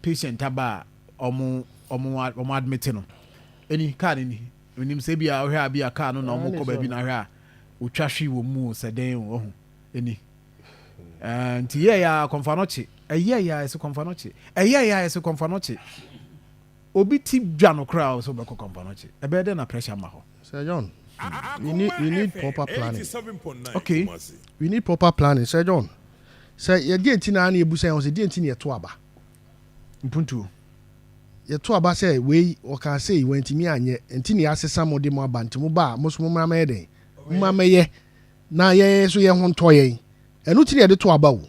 patient aba omo admit no any car ni nim say bia ohwe abia car no na omo ko ba bi na hwe a otwa hwe wo mu seden wo any and ya konfanochi ya ese konfanochi ya ese konfanochi obi ti dwa no kra so be konfanochi e be dey na pressure ma ho Sir John. We need proper planning. Okay. We need proper planning, Sir John. Sir, you didn't know any busa on the didn't near Tuaba. Mpuntu. Your Tuaba say we or can say when to me and ye and Tini asks some of them more bantamuba, most mumma made. Mamma ye. Na ye so ye hon toye. And no tia the Tuaba.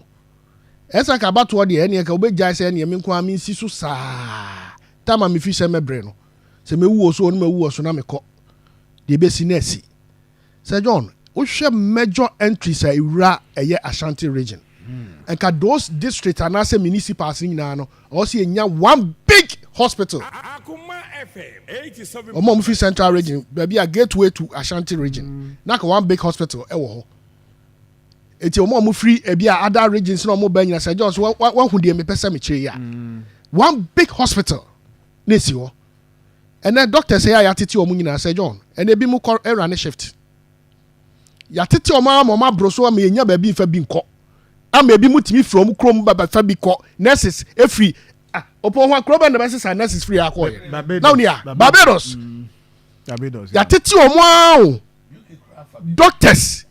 As I about to the any can be jazz and Yaminqua means so sa. Tama mi fi se me breno. Se me wo so me wo so na me ko. The Bessinesi. Sir John, we share major entries ira Ashanti region. And can those districts and as a municipalities now also one big hospital. Akoma FM 87. Omo Central region, baby a gateway to Ashanti region. Now one big hospital ewo. Eti omo free ebia other regions no mo banya Sir John so one hu de me pesa me kire ya. One big hospital. Nesi ho. And then doctor say ya tete omo nyina Sir John. And they be mu run shift. Ya tete omo mama broso am yenya ba bi fa bi nko. Am be mutimi from krom ba fa bi ko. Nurses e free. Opo ho akroba na nurses and nurses free akoye. Now nia Barbados. Barbados. Ya tete omo doctors.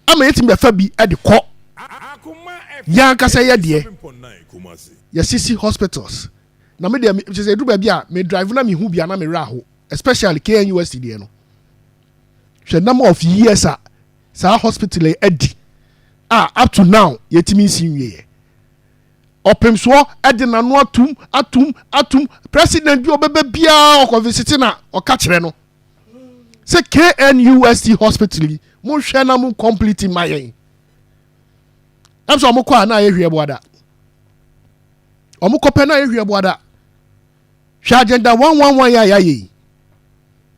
Am yetimi ba fa bi e de ko. Ya nka say ye de. Ya sisi hospitals. Na me dey say do ba bia me drive na me hu bia na me raho especially KNUST dey no the number of years sa hospital edi up to now yetimi sinwie opem so edi na no atum president bi obebe bia o visit na o ka kire no say KNUST hospital mo hwe na mo complete mayen am so mo kwa na ehwe boada omo kope na ehwe boada hwa agenda 111 ya ye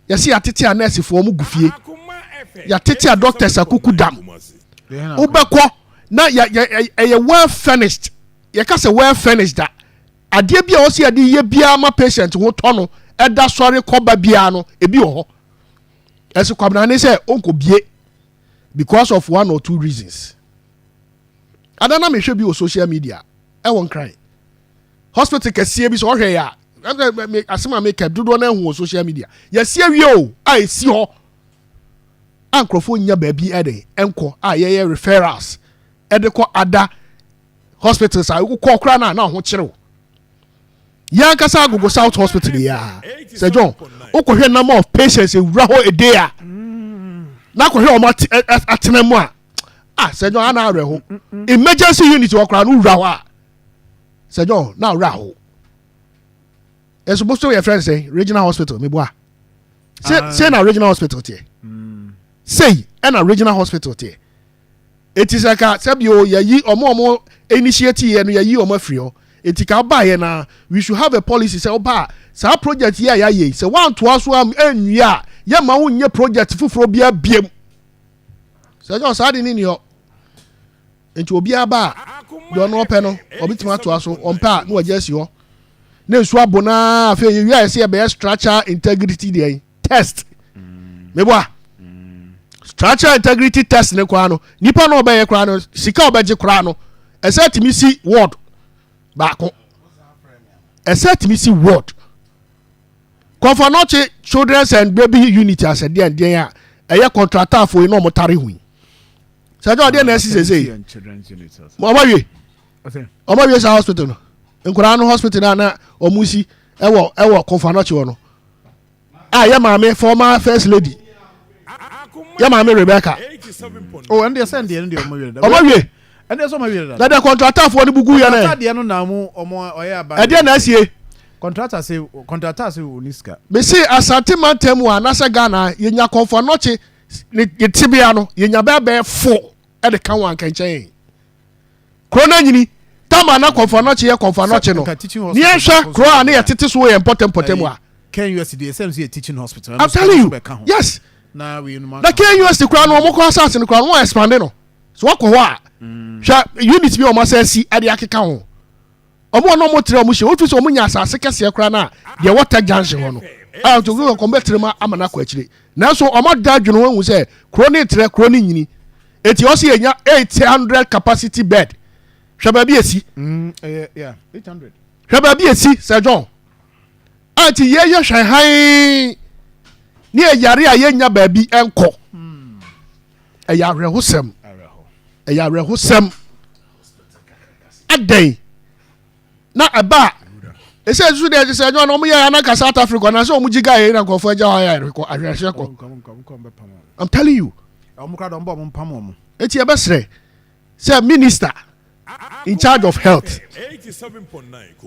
yesi atete a nurse fo mu gufie ya tete a doctors akuku dam ubekọ na ya well finished ya ka say well finished that ade bia o si ade ye bia ma patient ho to no eda sori koba bia no ebi ho esi kwabna ne say onko bie because of one or two reasons adana me hwe bi o social media e won cry hospital kese bi so hwe ya asema make dodo na hu social media yesi awie o a esi ho ankrofo nya ba bi ede enko a ye referrals ede ko ada hospitals a ko kra na ho kire ya kasa agogo South Hospital ya Sir John okohwe number of patients ewura ho ede a na kohwe o atenemu a Sir John ana awre ho emergency unit okra no wura ho a Sir John na wura ho. It's supposed to be a friend say regional hospital me boa. Say na regional hospital tie. Say na regional hospital tie. It is like a sabio yayi omo initiative ye no yayi omo free o. Etika ba ye na we should have a policy say oba sa project ye ya ye say one to aso am enwia ye ma wo nye project fufuro bia biem. Say just ade ni yo. Enti obi aba do no ope no obitima to aso ompa no agesi ho. Ne nsu abona afa ye wi ase be structure integrity dey test meboa structure integrity test ne kwa no nipa no obeye kwa no sika obeje kwa no esatimi si ward baako esatimi si ward Confanoche children's and baby unit as a dey and a eye contractor for no motare hu sajo dey na say children's unit omawie sa hospital no nkura no hospital na omusi ewo Confanoche wo no ya mama former first lady ya mama Rebecca and they send the end omawie and there's some mawie that the contractor for the bugu ya na de no na mu omo oya ba e dey na asie contractor say oniska me say asante mantemu anasa Ghana yenya Confanoche ne tibia no yenya bebe 4 e de kan wan kan chen krona nyini tama na Confanoche ye Confanoche no ni ehwa kro na ye tete so ye important a KNUST sense a teaching hospital. I'm telling you. Yes. Now we know. The KNUST crown no more assassin the crown no expand no. So what ko wa. Sha unit bi o ma say si ade akeka ho. omo no mo tre omo hye otu so omo nya asase kese kra na de water junction ho no a to go combetre ma amana kwa akire na so omo da dwene ho hu se kro ne tre kro ne nyini eti o se enya 800 capacity bed hwe ba bi esi yeah 800 hwe ba bi esi Sir John ati ye hwe han ni eyare a ye nya ba bi enko eyare hosem eyare hosem adan na aba ese zu de Sir John omo ye na ka South Africa na so omo jiga ye na kofo ja ya ko ahwehwe ko I'm telling you omo kra do mbo omo pam omo eti e besre say minister in charge of health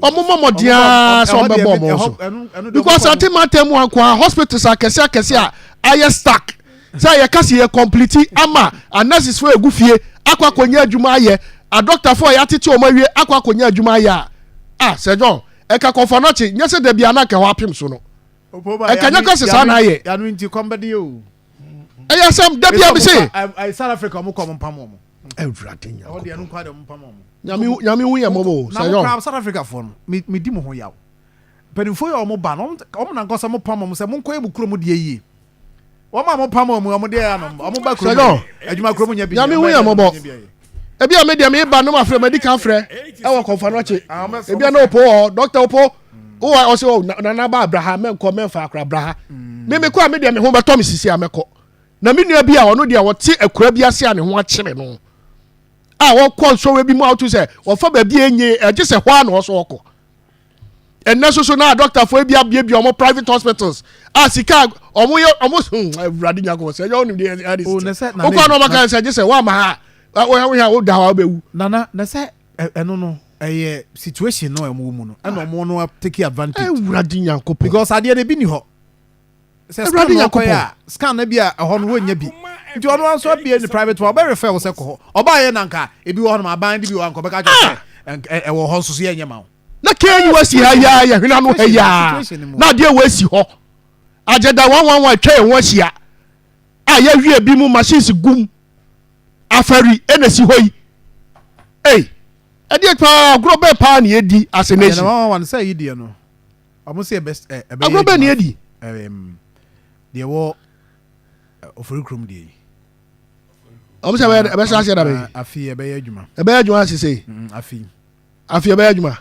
omo momodia so be bomb so because atimantemu akwa hospitals akese a aye stack say ye kase ye complete ama nurses for egufie akwa konya adwuma aye a doctor for ya tete o mawie akwa konya adwuma aye Sir John e ka konfa no che nyese da bia na ka wapem so no e ka nya kase sa na aye ya no nti kombede o e sam da bia be say I South Africa mo kom pam omo everything ya o de anu kwa de mo pam omo nyame hu ye mobo Sir John South Africa for no me di mo ho yawo penifo ya omo ba no omo na nkosa mo pam omo se mo nkoye bukuro mo de yiye omo mo pam omo de ya no omo ba kuro adwuma kuro mo nya bi nyame hu ye mobo ebi a me de me ba no ma frɛ medical frɛ e wo konfa no che ebi a na opo doctor opo o se na ba Abraham men ko men fa akra Abraham me ko a me de me ho beto me sisi a mekɔ na me nua bi a ono de a wote akura bi ase a ne ho akyere no a wo kɔ so we bi mu auto se wo fa ba bi enye agye se hwa na wo so wokɔ enna so na doctor fo bi abie bi omo private hospitals a sika omo awurade nya ko se yo nim de hadis o ko no maka se agye se wa ma ha wo da wa bewu na se eno no situation no emu mu no na omo no take advantage awurade nya ko because ade na bi ni ho se scan no ko ya scan na bi a ho no wonya bi nti ono anso bi ni private wa be refer wo se ko oba ye nanka ebi wo ho no aban di bi wo anko be ka je e wo ho so so ye nyama na KUS ya hwena no ya na de we si ho ageda 111 twa ho ahia a ya hwie bi mu machines gum afari ena si hoyi edi pa agro be pa na edi as a nation na one say yidi no omo say best agro be na edi de wo ofori krom de omo say be sa se da be afi e be adwuma asese afi e be adwuma